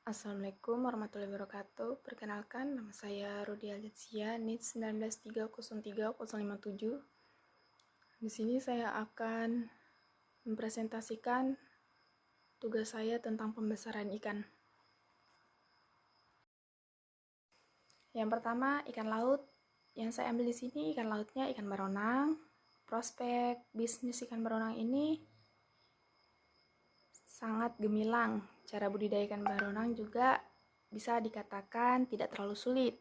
Assalamualaikum warahmatullahi wabarakatuh. Perkenalkan, nama saya Rudia Alitsia, NIT 19303057. Di sini saya akan mempresentasikan tugas saya tentang pembesaran ikan. Yang pertama, ikan laut. Yang saya ambil di sini ikan lautnya ikan baronang. Prospek bisnis ikan baronang ini sangat gemilang. Cara budidaya ikan baronang juga bisa dikatakan tidak terlalu sulit.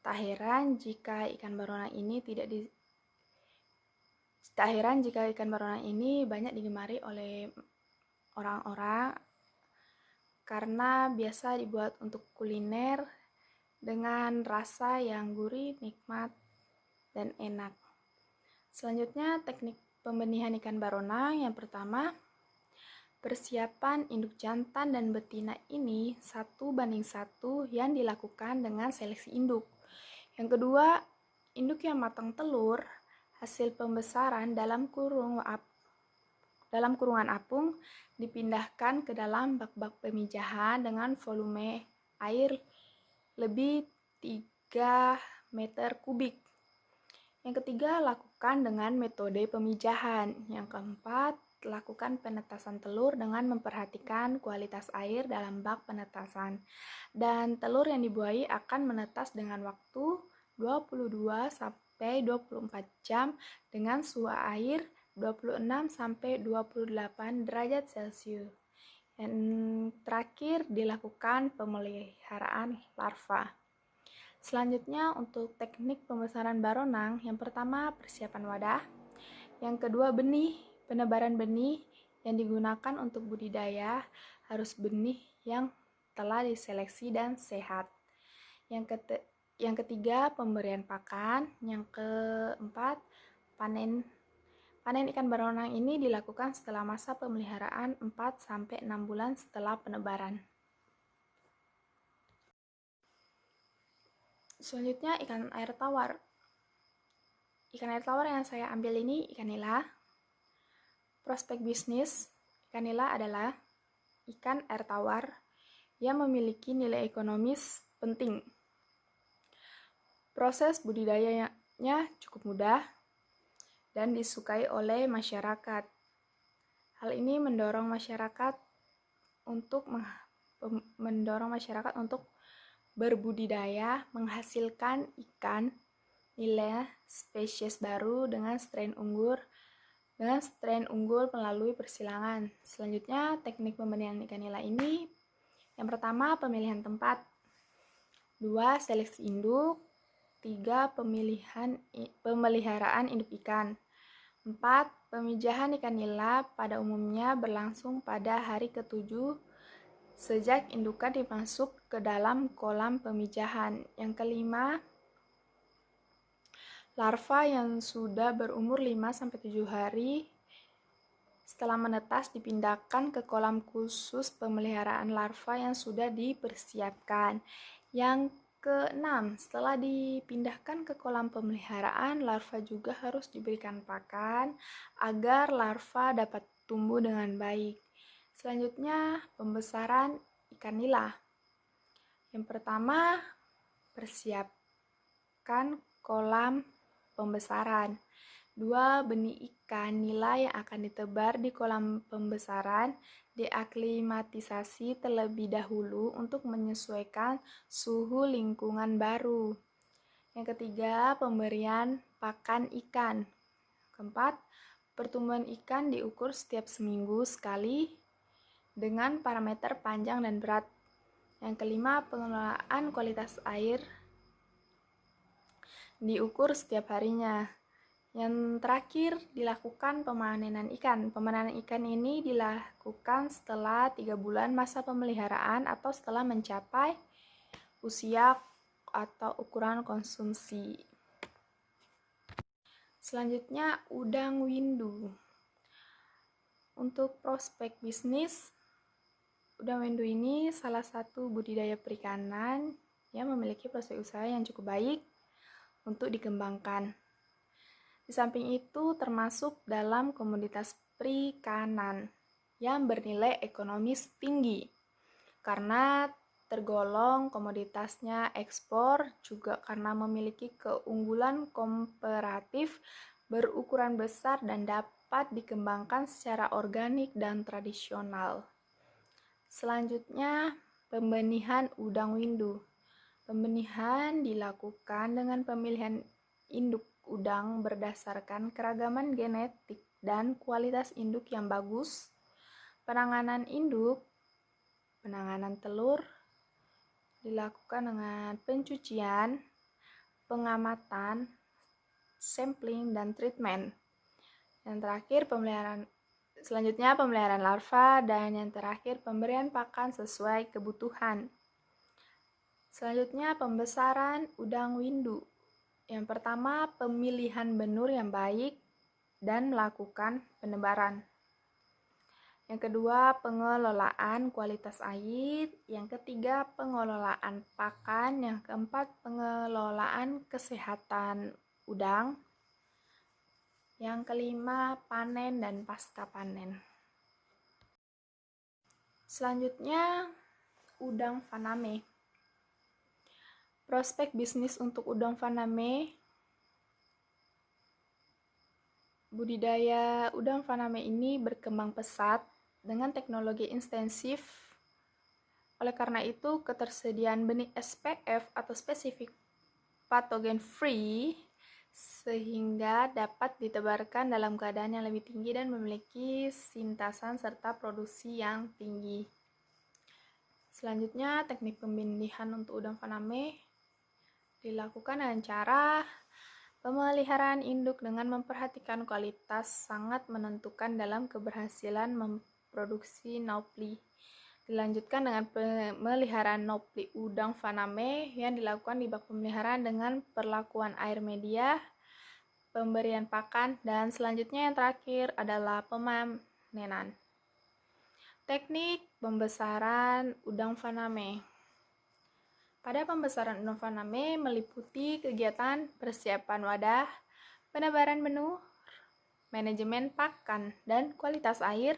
Tak heran jika ikan baronang ini banyak digemari oleh orang-orang karena biasa dibuat untuk kuliner dengan rasa yang gurih, nikmat, dan enak. Selanjutnya, teknik pembenihan ikan baronang. Yang pertama, persiapan induk jantan dan betina ini 1:1 yang dilakukan dengan seleksi induk. Yang kedua, induk yang matang telur hasil pembesaran dalam kurungan apung dipindahkan ke dalam bak-bak pemijahan dengan volume air lebih 3 meter kubik. Yang ketiga, lakukan dengan metode pemijahan. Yang keempat, lakukan penetasan telur dengan memperhatikan kualitas air dalam bak penetasan. Dan telur yang dibuahi akan menetas dengan waktu 22-24 jam dengan suhu air 26-28 derajat Celcius. Yang terakhir, dilakukan pemeliharaan larva. Selanjutnya, untuk teknik pembesaran baronang, yang pertama persiapan wadah, yang kedua benih. Penebaran benih yang digunakan untuk budidaya harus benih yang telah diseleksi dan sehat. Yang ketiga, pemberian pakan. Yang keempat, panen. Panen ikan baronang ini dilakukan setelah masa pemeliharaan 4-6 bulan setelah penebaran. Selanjutnya, ikan air tawar. Ikan air tawar yang saya ambil ini ikan nila. Prospek bisnis ikan nila adalah ikan air tawar yang memiliki nilai ekonomis penting. Proses budidayanya cukup mudah dan disukai oleh masyarakat. Hal ini mendorong masyarakat untuk berbudidaya menghasilkan ikan nila spesies baru dengan strain unggul melalui persilangan. Selanjutnya, teknik pembenihan ikan nila ini, yang pertama pemilihan tempat, 2 seleksi induk, 3 pemeliharaan induk ikan, 4 pemijahan ikan nila pada umumnya berlangsung pada hari ke-7 sejak indukan dimasuk ke dalam kolam pemijahan. Yang kelima, larva yang sudah berumur 5-7 hari setelah menetas dipindahkan ke kolam khusus pemeliharaan larva yang sudah dipersiapkan. Yang keenam, setelah dipindahkan ke kolam pemeliharaan, larva juga harus diberikan pakan agar larva dapat tumbuh dengan baik. Selanjutnya, pembesaran ikan nila. Yang pertama, persiapkan kolam pembesaran. 2 benih ikan nila yang akan ditebar di kolam pembesaran diaklimatisasi terlebih dahulu untuk menyesuaikan suhu lingkungan baru. Yang ketiga, pemberian pakan ikan. Keempat, pertumbuhan ikan diukur setiap seminggu sekali dengan parameter panjang dan berat. Yang kelima, pengelolaan kualitas air diukur setiap harinya. Yang terakhir, dilakukan pemanenan ikan. Pemanenan ikan ini dilakukan setelah 3 bulan masa pemeliharaan atau setelah mencapai usia atau ukuran konsumsi. Selanjutnya, udang windu. Untuk prospek bisnis, udang windu ini salah satu budidaya perikanan yang memiliki prospek usaha yang cukup baik untuk dikembangkan. Di samping itu termasuk dalam komoditas perikanan yang bernilai ekonomis tinggi. karena tergolong komoditasnya ekspor, juga karena memiliki keunggulan komparatif berukuran besar dan dapat dikembangkan secara organik dan tradisional. Selanjutnya, pembenihan udang windu. Pembenihan dilakukan dengan pemilihan induk udang berdasarkan keragaman genetik dan kualitas induk yang bagus. Penanganan induk, penanganan telur dilakukan dengan pencucian, pengamatan, sampling, dan treatment. Yang terakhir, selanjutnya pemeliharaan larva, dan yang terakhir pemberian pakan sesuai kebutuhan. Selanjutnya, pembesaran udang windu. Yang pertama, pemilihan benur yang baik dan melakukan penebaran. Yang kedua, pengelolaan kualitas air. Yang ketiga, pengelolaan pakan. Yang keempat, pengelolaan kesehatan udang. Yang kelima, panen dan pasca panen. Selanjutnya, udang faname. Prospek bisnis untuk udang faname. Budidaya udang faname ini berkembang pesat dengan teknologi intensif. Oleh karena itu, ketersediaan benih SPF atau spesifik patogen free sehingga dapat ditebarkan dalam keadaan yang lebih tinggi dan memiliki sintasan serta produksi yang tinggi. Selanjutnya, teknik pembenihan untuk udang faname dilakukan dengan cara pemeliharaan induk dengan memperhatikan kualitas sangat menentukan dalam keberhasilan memproduksi naupli. Dilanjutkan dengan pemeliharaan naupli udang faname yang dilakukan di bak pemeliharaan dengan perlakuan air media, pemberian pakan, dan selanjutnya yang terakhir adalah pemanenan. Teknik pembesaran udang faname. Pada pembesaran udang faname meliputi kegiatan persiapan wadah, penebaran benur, manajemen pakan dan kualitas air,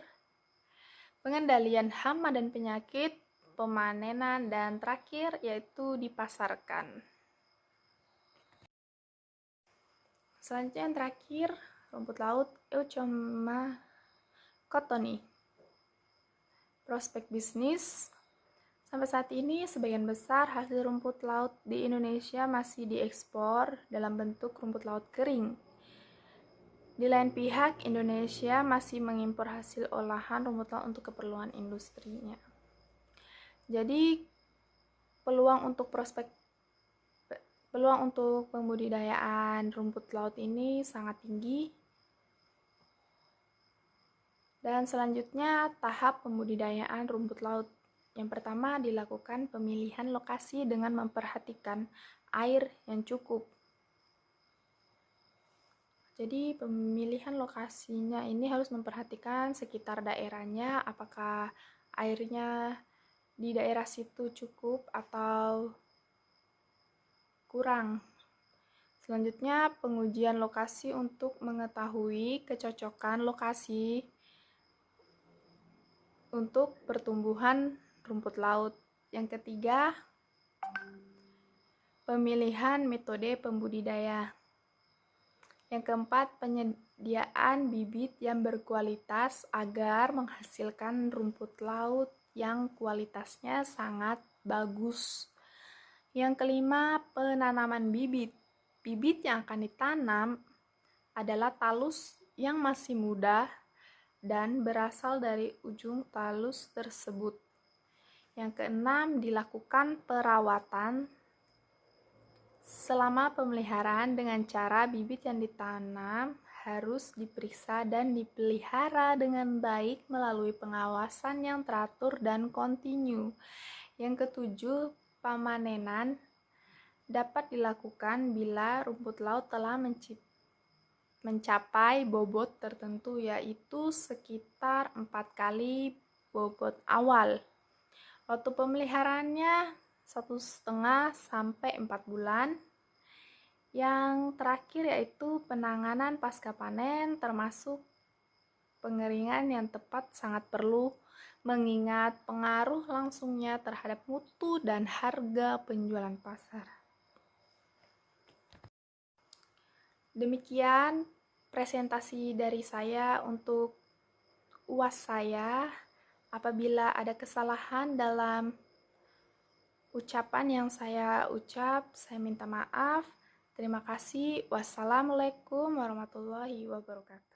pengendalian hama dan penyakit, pemanenan, dan terakhir yaitu dipasarkan. Selanjutnya yang terakhir, rumput laut Eucheuma cottoni. Prospek bisnis. Sampai saat ini, sebagian besar hasil rumput laut di Indonesia masih diekspor dalam bentuk rumput laut kering. Di lain pihak, Indonesia masih mengimpor hasil olahan rumput laut untuk keperluan industrinya. Jadi, peluang untuk pembudidayaan rumput laut ini sangat tinggi. Dan selanjutnya, tahap pembudidayaan rumput laut. Yang pertama, dilakukan pemilihan lokasi dengan memperhatikan air yang cukup. Jadi, pemilihan lokasinya ini harus memperhatikan sekitar daerahnya, apakah airnya di daerah situ cukup atau kurang. Selanjutnya, pengujian lokasi untuk mengetahui kecocokan lokasi untuk pertumbuhan rumput laut. Yang ketiga, pemilihan metode pembudidaya. Yang keempat, penyediaan bibit yang berkualitas agar menghasilkan rumput laut yang kualitasnya sangat bagus. Yang kelima, penanaman bibit. Bibit yang akan ditanam adalah talus yang masih muda dan berasal dari ujung talus tersebut. Yang keenam, dilakukan perawatan selama pemeliharaan dengan cara bibit yang ditanam harus diperiksa dan dipelihara dengan baik melalui pengawasan yang teratur dan kontinu. Yang ketujuh, pemanenan dapat dilakukan bila rumput laut telah mencapai bobot tertentu, yaitu sekitar 4 kali bobot awal. Waktu pemeliharaannya 1,5 sampai 4 bulan. Yang terakhir yaitu penanganan pasca panen, termasuk pengeringan yang tepat sangat perlu mengingat pengaruh langsungnya terhadap mutu dan harga penjualan pasar. Demikian presentasi dari saya untuk UAS saya. Apabila ada kesalahan dalam ucapan yang saya ucap, saya minta maaf. Terima kasih. Wassalamualaikum warahmatullahi wabarakatuh.